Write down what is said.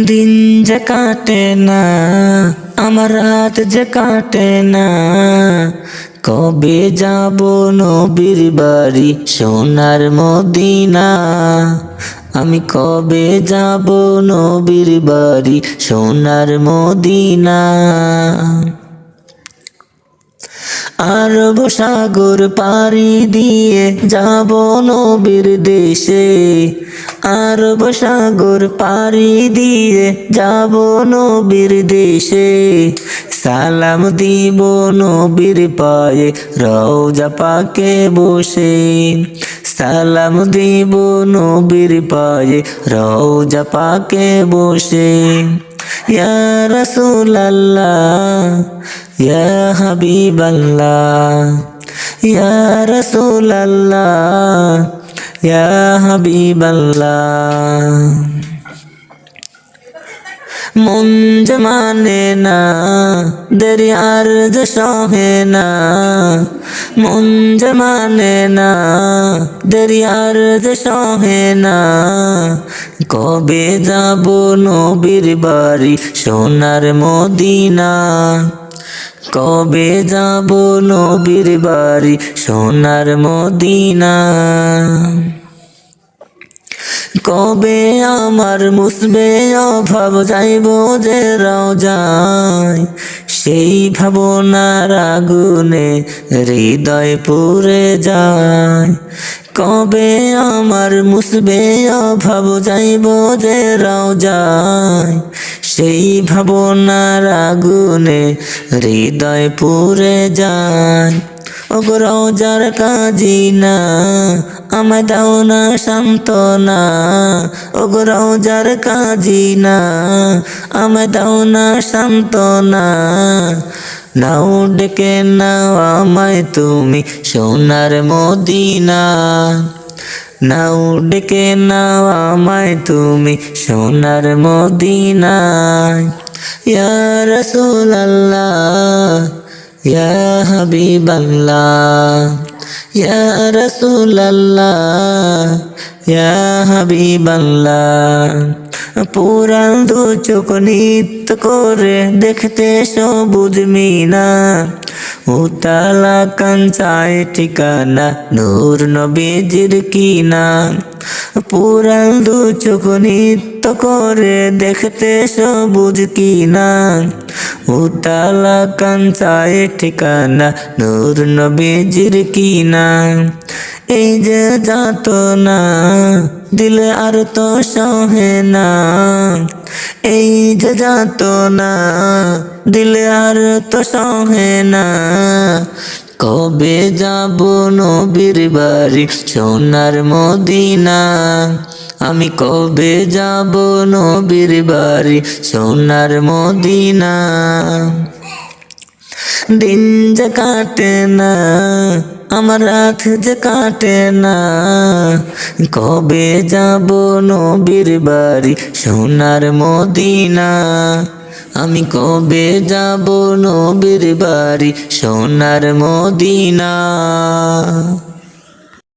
দিন যে কাটে না, আমার রাত যে কাটে না, কবে যাব নবীর বাড়ি সোনার মদিনা। আমি কবে যাব নবীর বাড়ি সোনার মদিনা। আরব সাগর পাড়ি দিয়ে যাব নবীর দেশে, আরব সাগর পাড়ি দিয়ে যাব নবীর দেশে। সালাম দিব নবীর পায়ে রওজা পাকে বসে, সালাম দিব নবীর পায়ে রওজা পাকে বসে। ইয়া রাসূলুল্লাহ ইয়া হাবিবাল্লাহ, ইয়া রাসূলুল্লাহ ইয়া হাবিবাল্লাহ। মন যে মানে না, দেরি আর যে সহে না, মন যে মানে না, দেরি আর যে সহে না। কবে যাব নবীর বাড়ি সোনার মদিনা, কবে যাব নবীর বাড়ি সোনার মদিনা। কবে আমার মুসবে অভাব যাইব যে রওজায়, সেই ভাবনার আগুনে হৃদয় পুড়ে যায়। কবে আমার মুসবে অভাব যাইব যে রওজায়, সেই ভাবনার আগুনে হৃদয় পুড়ে যায়। ওগো রওজার কাজী না, আমায় দাও না সান্ত্বনা। ওগো রওজার কাজী না, আমায় দাও না সান্ত্বনা। নাও ডেকে নাও আমায় তুমি সোনার মদিনা, নাও ডেকে নাও আমায় তুমি সোনার মদিনা। ইয়া রাসূলুল্লাহ ইয়া হাবিবাল্লাহ, ইয়া রাসূলুল্লাহ ইয়া হাবিবাল্লাহ। পুরান দু চোখ নিত্য করে দেখতে সবুজ মিনা, উতালা কাঞ্চায় ঠিকানা নূর নবীজির কিনা। পুরান দু চোখ নিত্য করে দেখতে সবুজ কিনা, উতালা কাঞ্চায় ঠিকানা নূর নবীজির কিনা। এই যে যাতনা দিলে আর তো সহে না, এই যে যাতনা দিলে আর তো সহে না। কবে যাব নবীর বাড়ি সোনার মদিনা, আমি কবে যাব নবীর বাড়ি সোনার মদিনা। দিন যে কাটে না, আমার রাত যে কাটে না, কবে যাব নবীর বাড়ি সোনার মদিনা। আমি কবে যাব নবীর বাড়ি সোনার মদিনা।